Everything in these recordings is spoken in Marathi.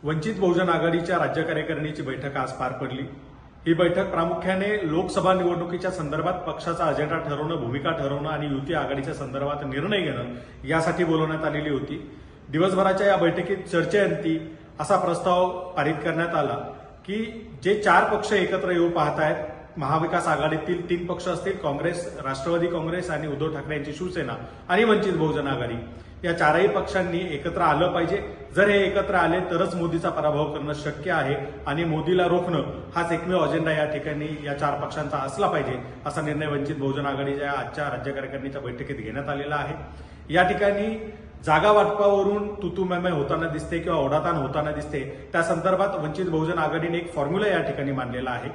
वंचित बहुजन आघाडीच्या राज्य कार्यकारिणीची बैठक आज पार पडली। ही बैठक प्रामुख्याने लोकसभा निवडणुकीच्या संदर्भात पक्षाचा अजेंडा ठरवणं, भूमिका ठरवणं आणि युती आघाडीच्या संदर्भात निर्णय घेणं यासाठी बोलवण्यात आलेली होती। दिवसभराच्या या बैठकीत चर्चेअंती असा प्रस्ताव पारित करण्यात आला की जे 4 पक्ष एकत्र येऊ पाहत आहेत, महाविकास आघाडीतील 3 पक्ष असतील, काँग्रेस, राष्ट्रवादी काँग्रेस आणि उद्धव ठाकरे यांची शिवसेना आणि वंचित बहुजन आघाडी, या 4ही पक्षांनी एकत्र आलं पाहिजे। जर हे एकत्र आले तरच मोदीचा पराभव करणं शक्य आहे आणि मोदीला रोखणं हाच एकमेव अजेंडा या ठिकाणी या 4 पक्षांचा असला पाहिजे, असा निर्णय वंचित बहुजन आघाडीच्या आजच्या राज्य कार्यकारिणीच्या बैठकीत घेण्यात आलेला आहे। या ठिकाणी जागा वाटपावरून तुतुमय होताना दिसते किंवा ओढाताण होताना दिसते, त्या संदर्भात वंचित बहुजन आघाडीने एक फॉर्म्युला या ठिकाणी मांडलेला आहे।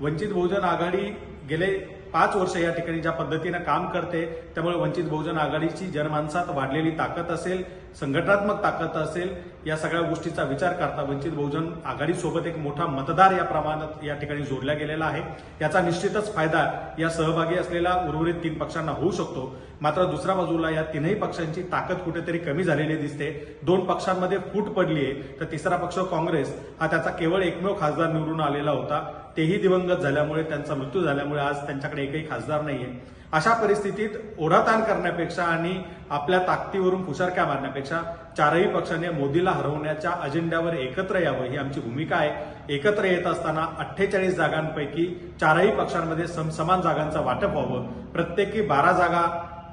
वंचित बहुजन आघाडी गेले 5 वर्ष या ठिकाणी ज्या पद्धतीनं काम करते, त्यामुळे वंचित बहुजन आघाडीची जनमानसात वाढलेली ताकद असेल, संघटनात्मक ताकद असेल, या सगळ्या गोष्टीचा विचार करता वंचित बहुजन आघाडीसोबत एक मोठा मतदार या प्रमाणात या ठिकाणी जोडला गेलेला आहे। याचा निश्चितच फायदा या सहभागी असलेल्या उर्वरित 3 पक्षांना होऊ शकतो। मात्र दुसऱ्या बाजूला या 3ही पक्षांची ताकद कुठेतरी कमी झालेली दिसते। 2 पक्षांमध्ये फूट पडली आहे, तर तिसरा पक्ष काँग्रेस हा त्याचा केवळ एकमेव खासदार निवडून आलेला होता, तेही दिवंगत झाल्यामुळे, त्यांचा मृत्यू झाल्यामुळे आज त्यांच्याकडे एकही खासदार नाहीये। अशा परिस्थितीत ओढाताण करण्यापेक्षा आणि आपल्या ताकदीवरून फुशारक्या मारण्यापेक्षा 4ही पक्षांनी मोदीला हरवण्याच्या अजेंड्यावर एकत्र यावं ही आमची भूमिका आहे। एकत्र येत असताना 48 जागांपैकी 4ही पक्षांमध्ये समान जागांचं वाटप व्हावं, प्रत्येकी 12 जागा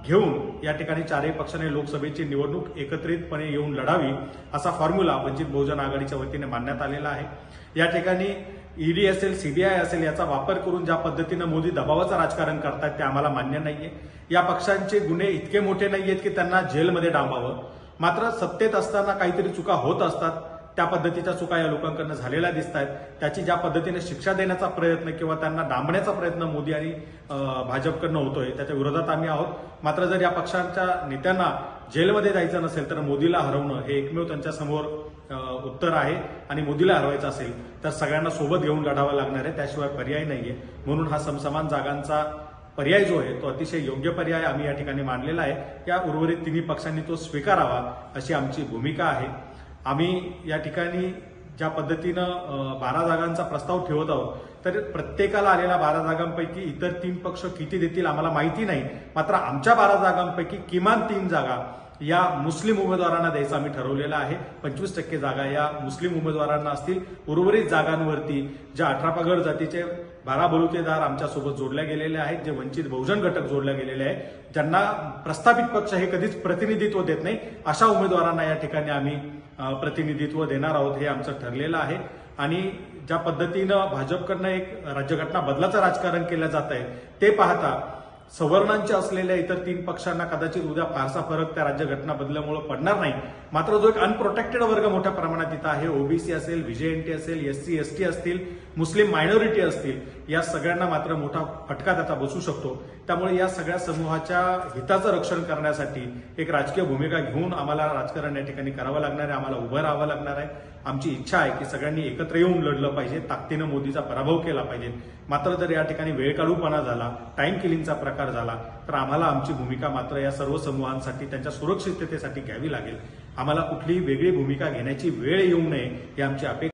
घेऊन या ठिकाणी 4ही पक्षाने लोकसभेची निवडणूक एकत्रितपणे येऊन लढावी, असा फॉर्म्युला वंचित बहुजन आघाडीच्या वतीने मांडण्यात आलेला आहे। या ठिकाणी ईडी असेल, सीबीआय असेल, याचा वापर करून ज्या पद्धतीनं मोदी दबावाचं राजकारण करतात ते आम्हाला मान्य नाहीये। या पक्षांचे गुन्हे इतके मोठे नाहीयेत की त्यांना जेलमध्ये डांबावं, मात्र सत्तेत असताना काहीतरी चुका होत असतात, त्या पद्धतीच्या चुका या लोकांकडून झालेल्या दिसत आहेत। त्याची ज्या पद्धतीने शिक्षा देण्याचा प्रयत्न किंवा त्यांना डांबण्याचा प्रयत्न मोदी आणि भाजपकडून होतोय, त्याच्या विरोधात आम्ही आहोत। मात्र जर या पक्षांच्या नेत्यांना जेलमध्ये जायचं नसेल तर मोदीला हरवणं हे एकमेव त्यांच्यासमोर उत्तर आहे आणि मोदीला हरवायचं असेल तर सगळ्यांना सोबत घेऊन लढावं लागणार आहे, त्याशिवाय पर्याय नाहीये। म्हणून हा समसमान जागांचा पर्याय जो आहे तो अतिशय योग्य पर्याय आम्ही या ठिकाणी मांडलेला आहे। या उर्वरित 3ही पक्षांनी तो स्वीकारावा अशी आमची भूमिका आहे। आम्ही या ठिकाणी ज्या पद्धतीनं 12 जागांचा प्रस्ताव ठेवत आहोत, तर प्रत्येकाला आलेल्या 12 जागांपैकी इतर 3 पक्ष किती देतील आम्हाला माहिती नाही, मात्र आमच्या 12 जागांपैकी किमान 3 जागा या मुस्लिम उमेदवारांना द्यायचं आम्ही ठरवलेलं आहे। 25% जागा या मुस्लिम उमेदवारांना असतील। उर्वरित जागांवरती ज्या 18 पगड जातीचे 12 बलुतेदार आमच्यासोबत जोडले गेलेले आहेत, जे वंचित बहुजन घटक जोडले गेलेले आहेत, ज्यांना प्रस्थापित पक्ष हे कधीच प्रतिनिधित्व देत नाही, अशा उमेदवारांना या ठिकाणी आम्ही प्रतिनिधित्व देणार आहोत, हे आमचं ठरलेलं आहे। आणि ज्या पद्धतीनं भाजपकडनं एक राज्यघटना बदलाचं राजकारण केलं जात आहे, ते पाहता सवर्णांचे असलेल्या इतर 3 पक्षांना कदाचित उद्या फारसा फरक त्या राज्यघटना बदलामुळे पडणार नाही, मात्र जो एक अनप्रोटेक्टेड वर्ग मोठ्या प्रमाणात इथं आहे, ओबीसी असेल, व्हीजेएनटी असेल, एससी एसटी असतील, मुस्लिम मायनॉरिटी असतील, या सगळ्यांना मात्र मोठा फटका त्याचा बसू शकतो। त्यामुळे या सगळ्या समूहाच्या हिताचं रक्षण करण्यासाठी एक राजकीय भूमिका घेऊन आम्हाला राजकारण या ठिकाणी करावं लागणार आहे, आम्हाला उभं राहावं लागणार आहे। आमची इच्छा आहे की सगळ्यांनी एकत्र येऊन लढलं पाहिजे, ताकदीनं मोदीचा पराभव केला पाहिजे। मात्र जर या ठिकाणी वेळकाढूपणा झाला, टाइम किलिंगचा प्रकार झाला, तर आम्हाला आमची भूमिका मात्र या सर्व समूहांसाठी त्यांच्या सुरक्षिततेसाठी घ्यावी लागेल। आम्हाला कुठलीही वेगळी भूमिका घेण्याची वेळ येऊ नये ही आमची अपेक्षा